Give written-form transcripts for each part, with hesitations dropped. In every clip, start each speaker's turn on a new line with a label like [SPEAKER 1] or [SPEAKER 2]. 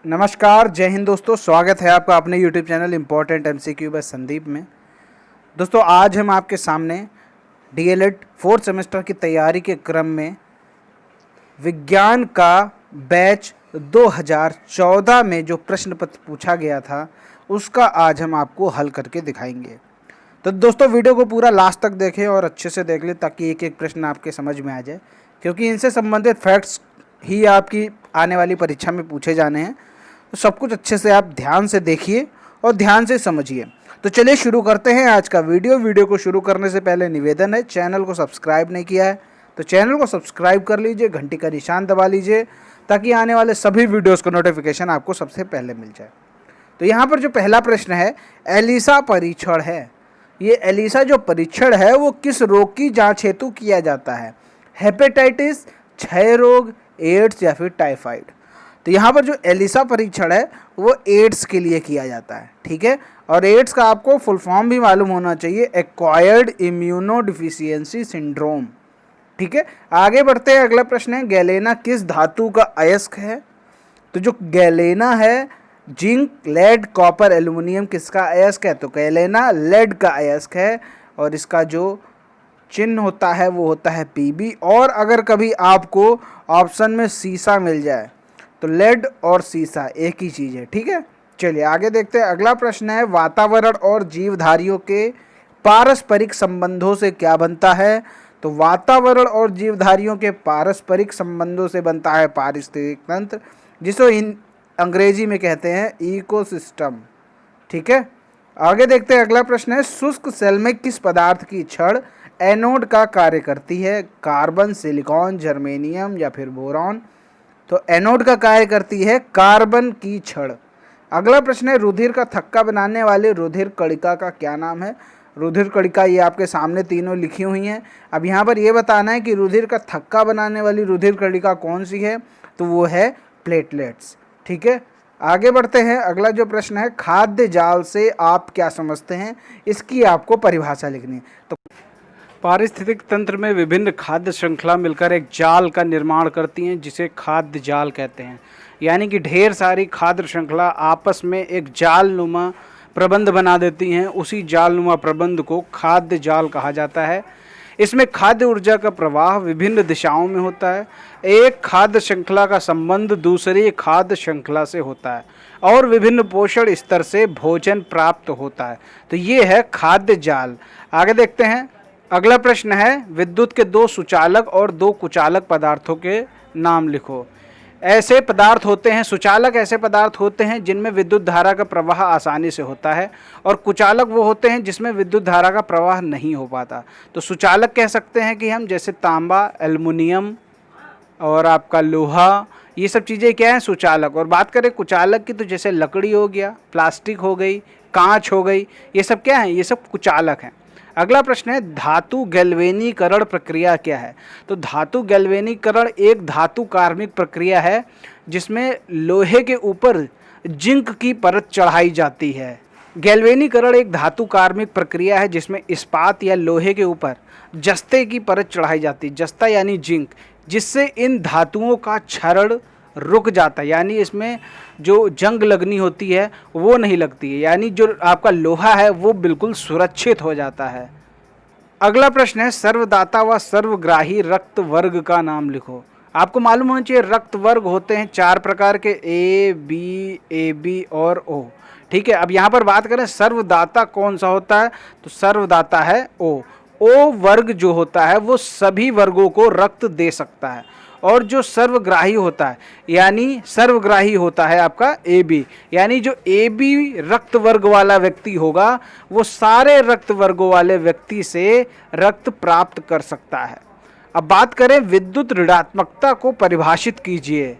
[SPEAKER 1] नमस्कार, जय हिंद दोस्तों। स्वागत है आपका अपने YouTube channel important MCQ by Sandeep में। दोस्तों, आज हम आपके सामने DLED 4th सेमेस्टर की तैयारी के क्रम में विज्ञान का बैच 2014 में जो प्रश्न पत्र पूछा गया था उसका आज हम आपको हल करके दिखाएंगे। तो दोस्तों, वीडियो को पूरा लास्ट तक देखें और अच्छे से देख लें ताकि एक एक प्रश्न आपके समझ में आ जाए, क्योंकि इनसे संबंधित फैक्ट्स ही आपकी आने वाली परीक्षा में पूछे जाने हैं। तो सब कुछ अच्छे से आप ध्यान से देखिए और ध्यान से समझिए। तो चलिए शुरू करते हैं आज का वीडियो को शुरू करने से पहले निवेदन है, चैनल को सब्सक्राइब नहीं किया है तो चैनल को सब्सक्राइब कर लीजिए, घंटी का निशान दबा लीजिए ताकि आने वाले सभी वीडियोस का नोटिफिकेशन आपको सबसे पहले मिल जाए। तो यहाँ पर जो पहला प्रश्न है, एलिसा परीक्षण है। ये एलिसा जो परीक्षण है वो किस रोग की जांच हेतु किया जाता है? हेपेटाइटिस, क्षय रोग, एड्स या फिर टाइफाइड। तो यहाँ पर जो एलिसा परीक्षण है वो एड्स के लिए किया जाता है, ठीक है। और एड्स का आपको फुल फॉर्म भी मालूम होना चाहिए, एक्वायर्ड इम्यूनोडिफिशियंसी सिंड्रोम, ठीक है। आगे बढ़ते हैं, अगला प्रश्न है, गैलेना किस धातु का अयस्क है? तो जो गैलेना है, जिंक, लेड, कॉपर, एल्युमिनियम किसका अयस्क है? तो गैलेना लेड का अयस्क है और इसका जो चिन्ह होता है वो होता है Pb। और अगर कभी आपको ऑप्शन में सीसा मिल जाए तो लेड और सीसा एक ही चीज़ है, ठीक है। चलिए आगे देखते हैं, अगला प्रश्न है, वातावरण और जीवधारियों के पारस्परिक संबंधों से क्या बनता है? तो वातावरण और जीवधारियों के पारस्परिक संबंधों से बनता है पारिस्थितिक तंत्र, जिसे अंग्रेजी में कहते हैं इकोसिस्टम, ठीक है। आगे देखते हैं, अगला प्रश्न है, शुष्क सेल में किस पदार्थ की छड़ एनोड का कार्य करती है? कार्बन, सिलिकॉन, जर्मेनियम या फिर बोरॉन? तो एनोड का कार्य करती है कार्बन की छड़। अगला प्रश्न है, रुधिर का थक्का बनाने वाले रुधिर कणिका का क्या नाम है? रुधिर कणिका ये आपके सामने तीनों लिखी हुई हैं। अब यहाँ पर ये बताना है कि रुधिर का थक्का बनाने वाली रुधिर कणिका कौन सी है? तो वो है प्लेटलेट्स, ठीक है। आगे बढ़ते हैं, अगला जो प्रश्न है, खाद्य जाल से आप क्या समझते हैं? इसकी आपको परिभाषा लिखनी है। तो पारिस्थितिक तंत्र में विभिन्न खाद्य श्रृंखला मिलकर एक जाल का निर्माण करती हैं जिसे खाद्य जाल कहते हैं। यानी कि ढेर सारी खाद्य श्रृंखला आपस में एक जाल नुमा प्रबंध बना देती हैं, उसी जाल नुमा प्रबंध को खाद्य जाल कहा जाता है। इसमें खाद्य ऊर्जा का प्रवाह विभिन्न दिशाओं में होता है। एक खाद्य श्रृंखला का संबंध दूसरी खाद्य श्रृंखला से होता है और विभिन्न पोषण स्तर से भोजन प्राप्त होता है। तो ये है खाद्य जाल। आगे देखते हैं, अगला प्रश्न है, विद्युत के दो सुचालक और दो कुचालक पदार्थों के नाम लिखो। ऐसे पदार्थ होते हैं, सुचालक ऐसे पदार्थ होते हैं जिनमें विद्युत धारा का प्रवाह आसानी से होता है और कुचालक वो होते हैं जिसमें विद्युत धारा का प्रवाह नहीं हो पाता। तो सुचालक कह सकते हैं कि हम, जैसे तांबा, एल्युमिनियम और आपका लोहा, ये सब चीज़ें क्या हैं? सुचालक। और बात करें कुचालक की तो जैसे लकड़ी हो गया, प्लास्टिक हो गई, कांच हो गई, ये सब क्या हैं? ये सब कुचालक हैं। अगला प्रश्न है, धातु गैल्वेनीकरण प्रक्रिया क्या है? तो धातु गैल्वेनीकरण एक धातु कार्मिक प्रक्रिया है जिसमें लोहे के ऊपर जिंक की परत चढ़ाई जाती है। गैल्वेनीकरण एक धातु कार्मिक प्रक्रिया है जिसमें इस्पात या लोहे के ऊपर जस्ते की परत चढ़ाई जाती है, जस्ता यानी जिंक, जिससे इन धातुओं का क्षरण रुक जाता है, यानी इसमें जो जंग लगनी होती है वो नहीं लगती है, यानी जो आपका लोहा है वो बिल्कुल सुरक्षित हो जाता है। अगला प्रश्न है, सर्वदाता व सर्वग्राही रक्त वर्ग का नाम लिखो। आपको मालूम होना चाहिए रक्त वर्ग होते हैं 4 प्रकार के, ए बी और ओ, ठीक है। अब यहाँ पर बात करें सर्वदाता कौन सा होता है? तो सर्वदाता है ओ वर्ग जो होता है वो सभी वर्गों को रक्त दे सकता है। और जो सर्वग्राही होता है, यानी सर्वग्राही होता है आपका AB, यानी जो AB रक्त वर्ग वाला व्यक्ति होगा वो सारे रक्त वर्गों वाले व्यक्ति से रक्त प्राप्त कर सकता है। अब बात करें विद्युत ऋणात्मकता को परिभाषित कीजिए।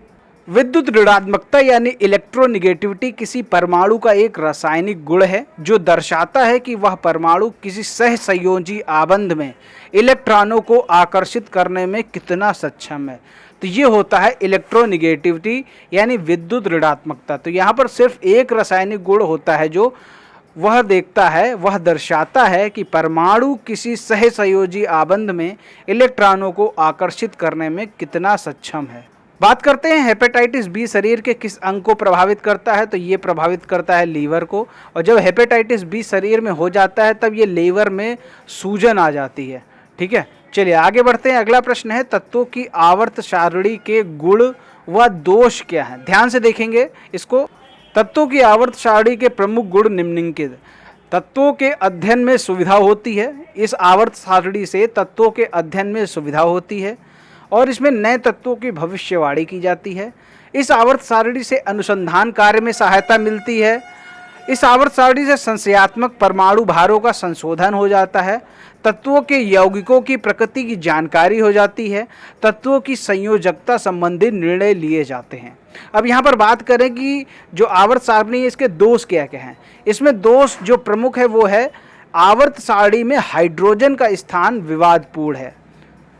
[SPEAKER 1] विद्युत ऋणात्मकता यानी इलेक्ट्रोनिगेटिविटी किसी परमाणु का एक रासायनिक गुण है जो दर्शाता है कि वह परमाणु किसी सहसंयोजी आबंध में इलेक्ट्रॉनों को आकर्षित करने में कितना सक्षम है। तो ये होता है इलेक्ट्रोनिगेटिविटी यानी विद्युत ऋणात्मकता। तो यहाँ पर सिर्फ एक रासायनिक गुण होता है जो वह देखता है, वह दर्शाता है कि परमाणु किसी सहसंयोजी आबंध में इलेक्ट्रॉनों को आकर्षित करने में कितना सक्षम है। बात करते हैं हेपेटाइटिस बी शरीर के किस अंग को प्रभावित करता है, तो ये प्रभावित करता है लीवर को। और जब हेपेटाइटिस बी शरीर में हो जाता है तब ये लीवर में सूजन आ जाती है। ठीक है, चलिए आगे बढ़ते हैं। अगला प्रश्न है, तत्वों की आवर्त सारणी के गुण व दोष क्या है। ध्यान से देखेंगे इसको। तत्वों की आवर्त सारणी के प्रमुख गुण निम्नलिखित। तत्वों के अध्ययन में सुविधा होती है। इस आवर्त सारणी से तत्वों के अध्ययन में सुविधा होती है और इसमें नए तत्वों की भविष्यवाणी की जाती है। इस आवर्त सारणी से अनुसंधान कार्य में सहायता मिलती है। इस आवर्त सारणी से संशयात्मक परमाणु भारों का संशोधन हो जाता है। तत्वों के यौगिकों की प्रकृति की जानकारी हो जाती है। तत्वों की संयोजकता संबंधित निर्णय लिए जाते हैं। अब यहाँ पर बात करें कि जो आवर्त सारणी है इसके दोष क्या क्या हैं। इसमें दोष जो प्रमुख है वो है, आवर्त सारणी में हाइड्रोजन का स्थान विवादपूर्ण है।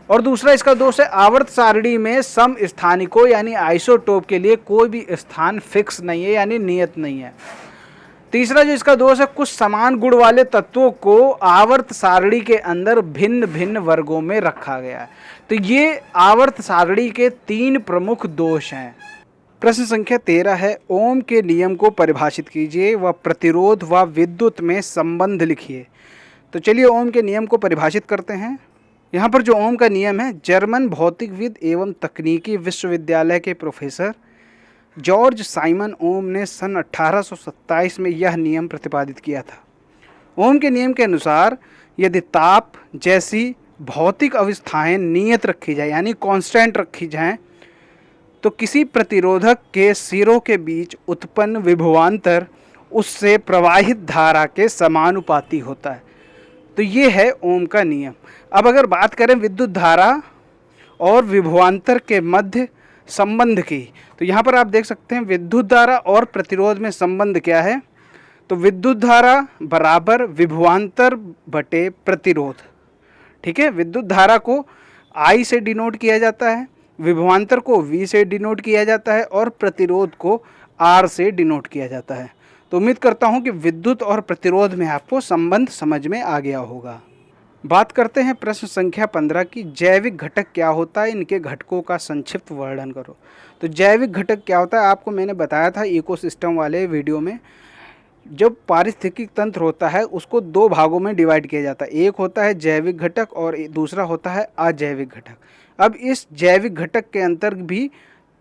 [SPEAKER 1] और दूसरा इसका दोष है, आवर्त सारणी में सम स्थानिकों यानी आइसोटोप के लिए कोई भी स्थान फिक्स नहीं है यानी नियत नहीं है। तीसरा जो इसका दोष है, कुछ समान गुण वाले तत्वों को आवर्त सारणी के अंदर भिन्न भिन्न वर्गों में रखा गया है। तो ये आवर्त सारणी के 3 प्रमुख दोष हैं। प्रश्न संख्या 13 है, ओम के नियम को परिभाषित कीजिए व प्रतिरोध व विद्युत में संबंध लिखिए। तो चलिए ओम के नियम को परिभाषित करते हैं। यहाँ पर जो ओम का नियम है, जर्मन भौतिकविद एवं तकनीकी विश्वविद्यालय के प्रोफेसर जॉर्ज साइमन ओम ने सन 1827 में यह नियम प्रतिपादित किया था। ओम के नियम के अनुसार यदि ताप जैसी भौतिक अवस्थाएं नियत रखी जाए यानी कांस्टेंट रखी जाएं, तो किसी प्रतिरोधक के सिरों के बीच उत्पन्न विभवांतर उससे प्रवाहित धारा के समानुपाती होता है। तो ये है ओम का नियम। अब अगर बात करें विद्युत धारा और विभवांतर के मध्य संबंध की, तो यहाँ पर आप देख सकते हैं विद्युत धारा और प्रतिरोध में संबंध क्या है। तो विद्युत धारा बराबर विभवांतर बटे प्रतिरोध। ठीक है, विद्युत धारा को I से डिनोट किया जाता है, विभवांतर को V से डिनोट किया जाता है और प्रतिरोध को R से डिनोट किया जाता है। तो उम्मीद करता हूँ कि विद्युत और प्रतिरोध में आपको संबंध समझ में आ गया होगा। बात करते हैं प्रश्न संख्या 15 की, जैविक घटक क्या होता है, इनके घटकों का संक्षिप्त वर्णन करो। तो जैविक घटक क्या होता है, आपको मैंने बताया था इकोसिस्टम वाले वीडियो में। जब पारिस्थितिक तंत्र होता है उसको 2 भागों में डिवाइड किया जाता है। एक होता है जैविक घटक और दूसरा होता है अजैविक घटक। अब इस जैविक घटक के अंतर भी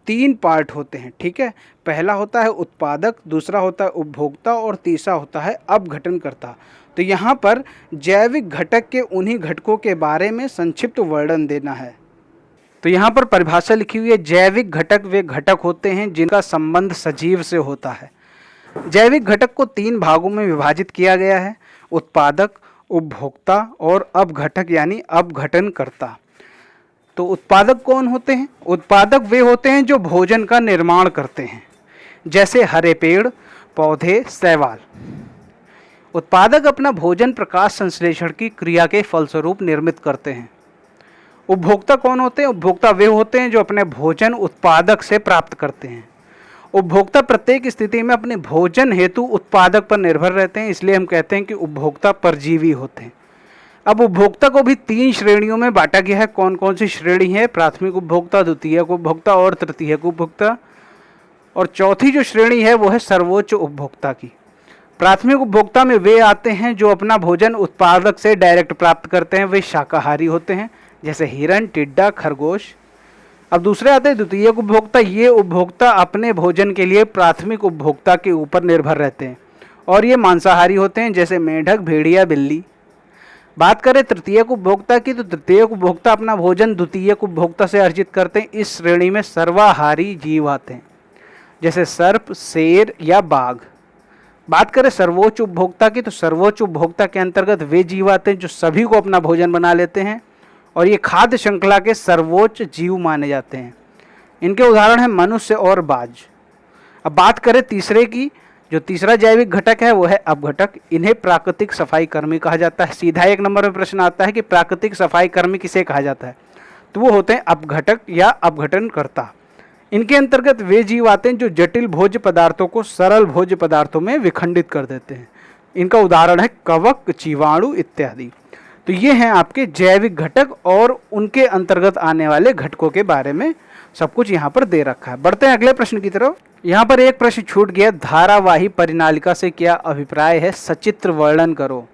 [SPEAKER 1] 3 पार्ट होते हैं। ठीक है, पहला होता है उत्पादक, दूसरा होता है उपभोक्ता और तीसरा होता है अपघटनकर्ता। तो यहाँ पर जैविक घटक के उन्हीं घटकों के बारे में संक्षिप्त वर्णन देना है। तो यहाँ पर परिभाषा लिखी हुई है, जैविक घटक वे घटक होते हैं जिनका संबंध सजीव से होता है। जैविक घटक को 3 भागों में विभाजित किया गया है, उत्पादक, उपभोक्ता और अपघटक यानी अपघटनकर्ता। तो उत्पादक कौन होते हैं? उत्पादक वे होते हैं जो भोजन का निर्माण करते हैं, जैसे हरे पेड़, पौधे, शैवाल। उत्पादक अपना भोजन प्रकाश संश्लेषण की क्रिया के फलस्वरूप निर्मित करते हैं। उपभोक्ता कौन होते हैं? उपभोक्ता वे होते हैं जो अपने भोजन उत्पादक से प्राप्त करते हैं। उपभोक्ता प्रत्येक स्थिति में अपने भोजन हेतु उत्पादक पर निर्भर रहते हैं, इसलिए हम कहते हैं कि उपभोक्ता परजीवी होते हैं। अब उपभोक्ता को भी 3 श्रेणियों में बांटा गया है। कौन कौन सी श्रेणी है? प्राथमिक उपभोक्ता, द्वितीयक उपभोक्ता और तृतीयक उपभोक्ता। और चौथी जो श्रेणी है वो है सर्वोच्च उपभोक्ता की। प्राथमिक उपभोक्ता में वे आते हैं जो अपना भोजन उत्पादक से डायरेक्ट प्राप्त करते हैं, वे शाकाहारी होते हैं, जैसे हिरण, टिड्डा, खरगोश। अब दूसरे आते हैं द्वितीयक उपभोक्ता। ये उपभोक्ता अपने भोजन के लिए प्राथमिक उपभोक्ता के ऊपर निर्भर रहते हैं और ये मांसाहारी होते हैं, जैसे मेंढक, भेड़िया, बिल्ली। बात करें तृतीयक उपभोक्ता की, तो तृतीयक उपभोक्ता अपना भोजन द्वितीयक उपभोक्ता से अर्जित करते हैं। इस श्रेणी में सर्वाहारी जीव आते हैं, जैसे सर्प, शेर या बाघ। बात करें सर्वोच्च उपभोक्ता की, तो सर्वोच्च उपभोक्ता के अंतर्गत वे जीव आते हैं जो सभी को अपना भोजन बना लेते हैं और ये खाद्य श्रृंखला के सर्वोच्च जीव माने जाते हैं। इनके उदाहरण हैं मनुष्य और बाज। अब बात करें तीसरे की, जो तीसरा जैविक घटक है वो है अपघटक। इन्हें प्राकृतिक सफाई कर्मी कहा जाता है। सीधा 1 नंबर में प्रश्न आता है कि प्राकृतिक सफाई कर्मी किसे कहा जाता है, तो वो होते हैं अपघटक या अपघटनकर्ता। इनके अंतर्गत वे जीव आते हैं जो जटिल भोज्य पदार्थों को सरल भोज्य पदार्थों में विखंडित कर देते हैं। इनका उदाहरण है कवक, जीवाणु इत्यादि। तो ये हैं आपके जैविक घटक और उनके अंतर्गत आने वाले घटकों के बारे में सब कुछ यहाँ पर दे रखा है। बढ़ते हैं अगले प्रश्न की तरफ। यहाँ पर एक प्रश्न छूट गया, धारावाही परिनालिका से क्या अभिप्राय है, सचित्र वर्णन करो।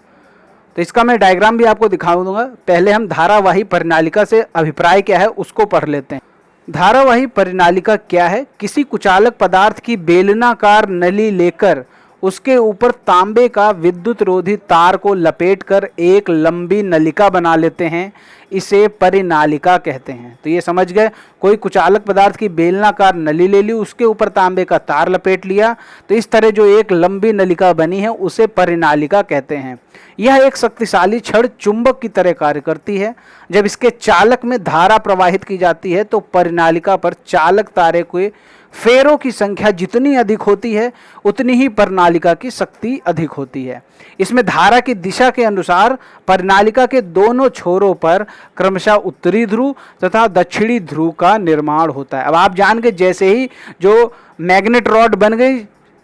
[SPEAKER 1] तो इसका मैं डायग्राम भी आपको दिखा दूंगा। पहले हम धारावाही परिनालिका से अभिप्राय क्या है उसको पढ़ लेते हैं। धारावाही परिनालिका क्या है? किसी कुचालक पदार्थ की बेलनाकार नली लेकर उसके ऊपर तांबे का विद्युत रोधी तार को लपेटकर एक लंबी नलिका बना लेते हैं, इसे परिनालिका कहते हैं। तो ये समझ गए, कोई कुचालक पदार्थ की बेलनाकार नली ले ली, उसके ऊपर तांबे का तार लपेट लिया, तो इस तरह जो एक लंबी नलिका बनी है उसे परिनालिका कहते हैं। यह एक शक्तिशाली क्षण चुंबक की तरह कार्य करती है। जब इसके चालक में धारा प्रवाहित की जाती है तो परिनालिका पर चालक तारे के फेरों की संख्या जितनी अधिक होती है उतनी ही परिनालिका की शक्ति अधिक होती है। इसमें धारा की दिशा के अनुसार परिनालिका के दोनों छोरों पर क्रमशः उत्तरी ध्रुव तथा दक्षिणी ध्रुव का निर्माण होता है। अब आप जान गए, जैसे ही जो मैग्नेट रॉड बन गई,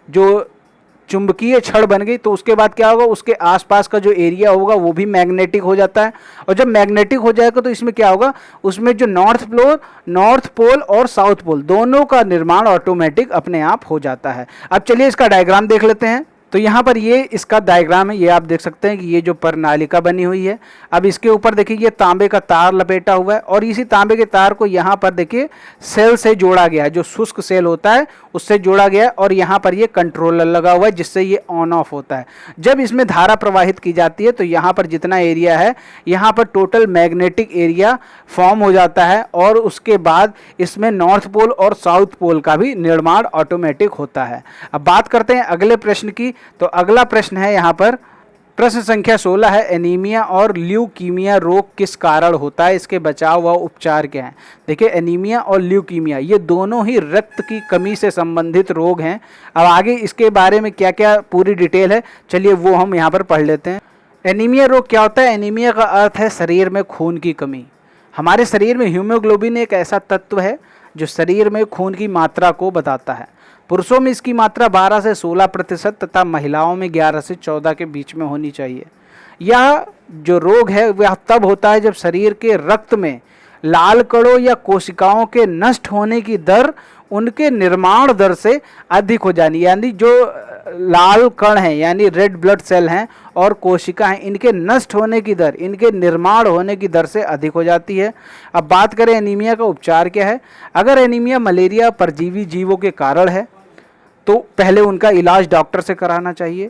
[SPEAKER 1] जो चुंबकीय छड़ बन गई, तो उसके बाद क्या होगा, उसके आसपास का जो एरिया होगा वो भी मैग्नेटिक हो जाता है। और जब मैग्नेटिक हो जाएगा तो इसमें क्या होगा, उसमें जो नॉर्थ पोल और साउथ पोल दोनों का निर्माण ऑटोमेटिक अपने आप हो जाता है। अब चलिए इसका डायग्राम देख लेते हैं। तो यहाँ पर ये इसका डायग्राम है, ये आप देख सकते हैं कि ये जो परिनालिका बनी हुई है। अब इसके ऊपर देखिए ये तांबे का तार लपेटा हुआ है और इसी तांबे के तार को यहाँ पर देखिए सेल से जोड़ा गया है, जो शुष्क सेल होता है उससे जोड़ा गया है, और यहाँ पर ये कंट्रोलर लगा हुआ है जिससे ये ऑन ऑफ होता है। जब इसमें धारा प्रवाहित की जाती है तो यहाँ पर जितना एरिया है यहाँ पर टोटल मैग्नेटिक एरिया फॉर्म हो जाता है, और उसके बाद इसमें नॉर्थ पोल और साउथ पोल का भी निर्माण ऑटोमेटिक होता है। अब बात करते हैं अगले प्रश्न की। तो अगला प्रश्न है यहाँ पर, प्रश्न संख्या 16 है, एनीमिया और ल्यूकीमिया रोग किस कारण होता है, इसके बचाव व उपचार क्या है। देखिए एनीमिया और ल्यूकीमिया ये दोनों ही रक्त की कमी से संबंधित रोग हैं। अब आगे इसके बारे में क्या क्या पूरी डिटेल है, चलिए वो हम यहाँ पर पढ़ लेते हैं। एनीमिया रोग क्या होता है? एनीमिया का अर्थ है शरीर में खून की कमी। हमारे शरीर में हीमोग्लोबिन एक ऐसा तत्व है जो शरीर में खून की मात्रा को बताता है। पुरुषों में इसकी मात्रा 12 से 16% तथा महिलाओं में 11 से 14 के बीच में होनी चाहिए। यह जो रोग है वह तब होता है जब शरीर के रक्त में लाल कणों या कोशिकाओं के नष्ट होने की दर उनके निर्माण दर से अधिक हो जानी, यानी जो लाल कण हैं यानी रेड ब्लड सेल हैं और कोशिका हैं, इनके नष्ट होने की दर, इनके निर्माण होने की दर से अधिक हो जाती है। अब बात करें एनीमिया का उपचार क्या है। अगर एनीमिया मलेरिया परजीवी जीवों के कारण है तो पहले उनका इलाज डॉक्टर से कराना चाहिए,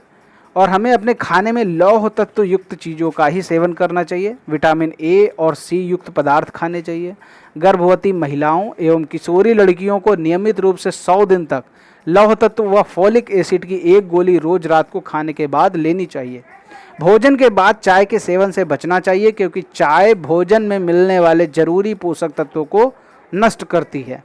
[SPEAKER 1] और हमें अपने खाने में लौह तत्व युक्त चीज़ों का ही सेवन करना चाहिए। विटामिन ए और सी युक्त पदार्थ खाने चाहिए। गर्भवती महिलाओं एवं किशोरी लड़कियों को नियमित रूप से 100 दिन तक लौह तत्व व फॉलिक एसिड की एक गोली रोज रात को खाने के बाद लेनी चाहिए। भोजन के बाद चाय के सेवन से बचना चाहिए, क्योंकि चाय भोजन में मिलने वाले जरूरी पोषक तत्वों को नष्ट करती है।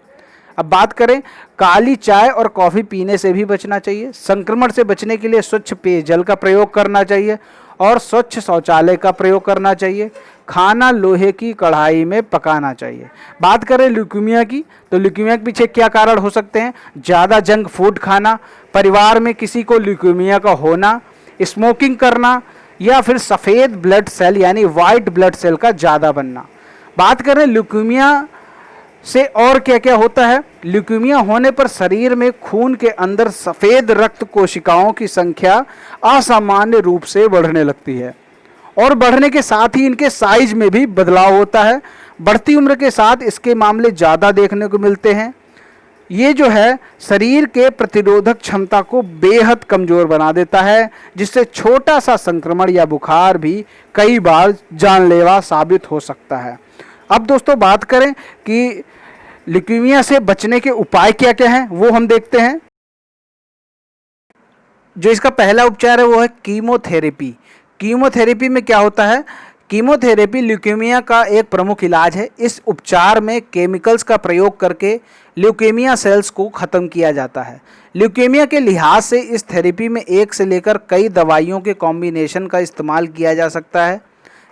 [SPEAKER 1] अब बात करें, काली चाय और कॉफ़ी पीने से भी बचना चाहिए। संक्रमण से बचने के लिए स्वच्छ पेयजल का प्रयोग करना चाहिए और स्वच्छ शौचालय का प्रयोग करना चाहिए। खाना लोहे की कढ़ाई में पकाना चाहिए। बात करें ल्यूकीमिया की, तो ल्यूकीमिया के पीछे क्या कारण हो सकते हैं? ज़्यादा जंक फूड खाना, परिवार में किसी को ल्यूकीमिया का होना, स्मोकिंग करना, या फिर सफ़ेद ब्लड सेल यानी वाइट ब्लड सेल का ज़्यादा बनना। बात करें ल्यूकीमिया से और क्या क्या होता है। ल्यूकीमिया होने पर शरीर में खून के अंदर सफ़ेद रक्त कोशिकाओं की संख्या असामान्य रूप से बढ़ने लगती है, और बढ़ने के साथ ही इनके साइज में भी बदलाव होता है। बढ़ती उम्र के साथ इसके मामले ज़्यादा देखने को मिलते हैं। ये जो है शरीर के प्रतिरोधक क्षमता को बेहद कमज़ोर बना देता है, जिससे छोटा सा संक्रमण या बुखार भी कई बार जानलेवा साबित हो सकता है। अब दोस्तों बात करें कि ल्यूकीमिया से बचने के उपाय क्या क्या हैं, वो हम देखते हैं। जो इसका पहला उपचार है वो है कीमोथेरेपी। कीमोथेरेपी में क्या होता है? कीमोथेरेपी ल्यूकीमिया का एक प्रमुख इलाज है। इस उपचार में केमिकल्स का प्रयोग करके ल्यूकीमिया सेल्स को ख़त्म किया जाता है। ल्यूकीमिया के लिहाज से इस थेरेपी में एक से लेकर कई दवाइयों के कॉम्बिनेशन का इस्तेमाल किया जा सकता है।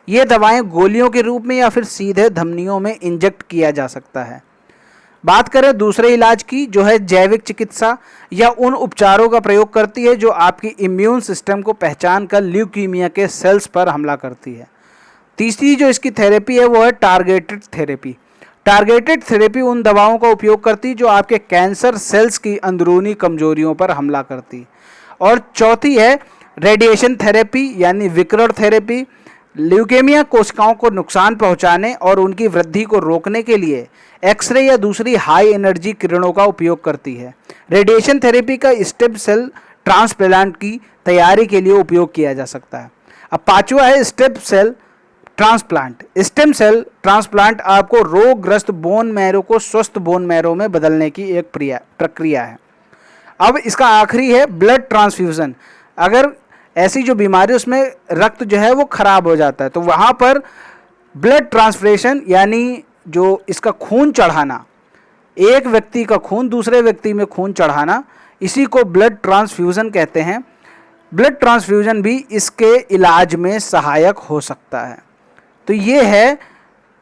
[SPEAKER 1] ये दवाएं गोलियों के रूप में या फिर सीधे धमनियों में इंजेक्ट किया जा सकता है। बात करें दूसरे इलाज की, जो है जैविक चिकित्सा, या उन उपचारों का प्रयोग करती है जो आपकी इम्यून सिस्टम को पहचान कर ल्यूकीमिया के सेल्स पर हमला करती है। तीसरी जो इसकी थेरेपी है वो है टारगेटेड थेरेपी। टारगेटेड थेरेपी उन दवाओं का उपयोग करती जो आपके कैंसर सेल्स की अंदरूनी कमजोरियों पर हमला करती। और चौथी है रेडिएशन थेरेपी यानी विकिरण थेरेपी, ल्यूकेमिया कोशिकाओं को नुकसान पहुंचाने और उनकी वृद्धि को रोकने के लिए एक्सरे या दूसरी हाई एनर्जी किरणों का उपयोग करती है। रेडिएशन थेरेपी का स्टेम सेल ट्रांसप्लांट की तैयारी के लिए उपयोग किया जा सकता है। अब पांचवा है stem cell transplant. Stem cell transplant आपको रोगग्रस्त बोन मैरो को स्वस्थ बोन मैरो में बदलने की एक प्रक्रिया है। अब इसका आखिरी है ब्लड ट्रांसफ्यूजन। अगर ऐसी जो बीमारी उसमें रक्त जो है वो खराब हो जाता है तो वहाँ पर ब्लड ट्रांसफ्यूजन यानी जो इसका खून चढ़ाना, एक व्यक्ति का खून दूसरे व्यक्ति में खून चढ़ाना, इसी को ब्लड ट्रांसफ्यूजन कहते हैं। ब्लड ट्रांसफ्यूजन भी इसके इलाज में सहायक हो सकता है। तो ये है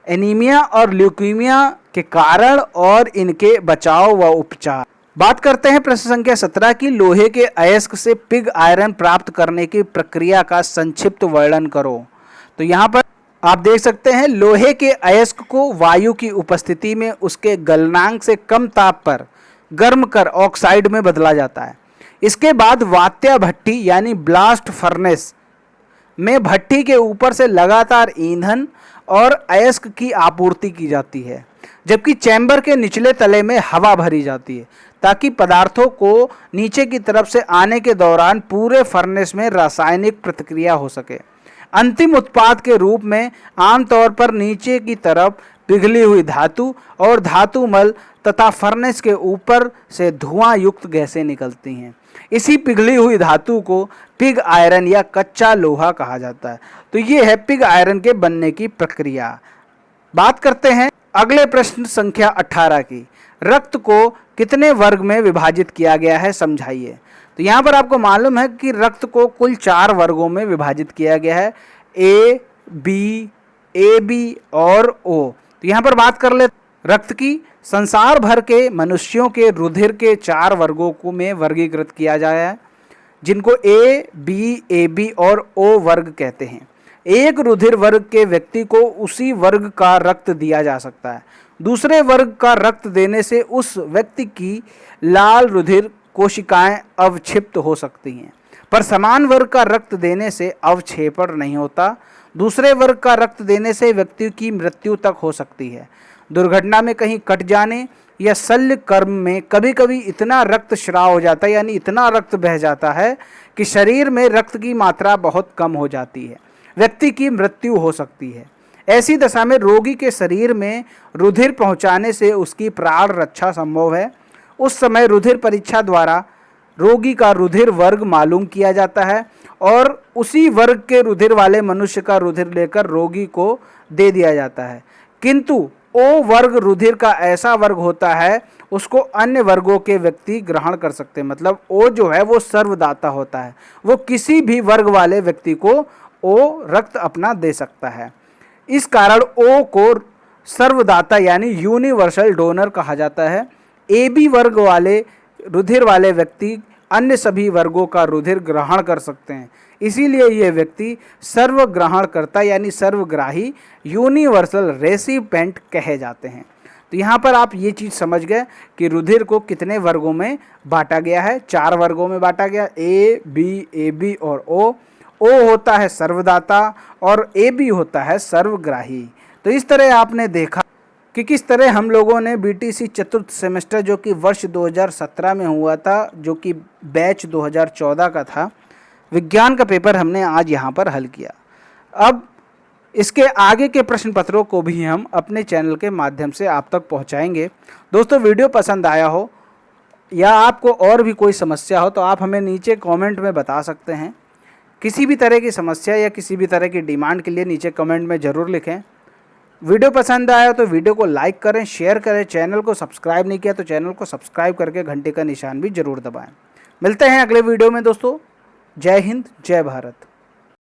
[SPEAKER 1] एनीमिया और ल्यूकीमिया के कारण और इनके बचाव व उपचार। बात करते हैं प्रश्न संख्या 17 की, लोहे के अयस्क से पिग आयरन प्राप्त करने की प्रक्रिया का संक्षिप्त वर्णन करो। तो यहाँ पर आप देख सकते हैं लोहे के अयस्क को वायु की उपस्थिति में उसके गलनांक से कम ताप पर गर्म कर ऑक्साइड में बदला जाता है। इसके बाद वात्या भट्टी यानी ब्लास्ट फर्नेस में भट्टी के ऊपर से लगातार ईंधन और अयस्क की आपूर्ति की जाती है, जबकि चैम्बर के निचले तले में हवा भरी जाती है ताकि पदार्थों को नीचे की तरफ से आने के दौरान पूरे फर्नेस में रासायनिक प्रतिक्रिया हो सके। अंतिम उत्पाद के रूप में आमतौर पर नीचे की तरफ पिघली हुई धातु और धातु मल तथा फर्नेस के ऊपर से धुआं युक्त गैसें निकलती हैं। इसी पिघली हुई धातु को पिग आयरन या कच्चा लोहा कहा जाता है। तो ये है पिग आयरन के बनने की प्रक्रिया। बात करते हैं अगले प्रश्न संख्या 18 की, रक्त को कितने वर्ग में विभाजित किया गया है समझाइए। तो यहाँ पर आपको मालूम है कि रक्त को कुल 4 वर्गों में विभाजित किया गया है, ए बी और ओ। तो यहाँ पर बात कर ले रक्त की, संसार भर के मनुष्यों के रुधिर के 4 वर्गों को में वर्गीकृत किया जाया है, जिनको ए बी और ओ वर्ग कहते हैं। एक रुधिर वर्ग के व्यक्ति को उसी वर्ग का रक्त दिया जा सकता है। दूसरे वर्ग का रक्त देने से उस व्यक्ति की लाल रुधिर कोशिकाएं अवक्षिप्त हो सकती हैं, पर समान वर्ग का रक्त देने से अवक्षेपण नहीं होता। दूसरे वर्ग का रक्त देने से व्यक्ति की मृत्यु तक हो सकती है। दुर्घटना में कहीं कट जाने या शल्य कर्म में कभी कभी इतना रक्त स्राव हो जाता है, यानी इतना रक्त बह जाता है कि शरीर में रक्त की मात्रा बहुत कम हो जाती है, व्यक्ति की मृत्यु हो सकती है। ऐसी दशा में रोगी के शरीर में रुधिर पहुंचाने से उसकी प्राण रक्षा संभव है। उस समय रुधिर परीक्षा द्वारा रोगी का रुधिर वर्ग मालूम किया जाता है और उसी वर्ग के रुधिर वाले मनुष्य का रुधिर लेकर रोगी को दे दिया जाता है। किंतु ओ वर्ग रुधिर का ऐसा वर्ग होता है उसको अन्य वर्गों के व्यक्ति ग्रहण कर सकते हैं। मतलब ओ जो है वो सर्वदाता होता है, वो किसी भी वर्ग वाले व्यक्ति को ओ रक्त अपना दे सकता है। इस कारण ओ को सर्वदाता यानी यूनिवर्सल डोनर कहा जाता है। ए बी वर्ग वाले रुधिर वाले व्यक्ति अन्य सभी वर्गों का रुधिर ग्रहण कर सकते हैं, इसीलिए ये व्यक्ति सर्वग्रहणकर्ता यानी सर्वग्राही यूनिवर्सल रेसिपेंट कहे जाते हैं। तो यहाँ पर आप ये चीज़ समझ गए कि रुधिर को कितने वर्गों में बांटा गया है, 4 वर्गों में बांटा गया, ए बी और ओ होता है सर्वदाता और ए बी होता है सर्वग्राही। तो इस तरह आपने देखा कि किस तरह हम लोगों ने बीटीसी चतुर्थ सेमेस्टर जो कि वर्ष 2017 में हुआ था, जो कि बैच 2014 का था, विज्ञान का पेपर हमने आज यहाँ पर हल किया। अब इसके आगे के प्रश्न पत्रों को भी हम अपने चैनल के माध्यम से आप तक पहुँचाएंगे। दोस्तों, वीडियो पसंद आया हो या आपको और भी कोई समस्या हो तो आप हमें नीचे कमेंट में बता सकते हैं। किसी भी तरह की समस्या या किसी भी तरह की डिमांड के लिए नीचे कमेंट में ज़रूर लिखें। वीडियो पसंद आया तो वीडियो को लाइक करें, शेयर करें। चैनल को सब्सक्राइब नहीं किया तो चैनल को सब्सक्राइब करके घंटे का निशान भी ज़रूर दबाएं। मिलते हैं अगले वीडियो में दोस्तों। जय हिंद, जय भारत।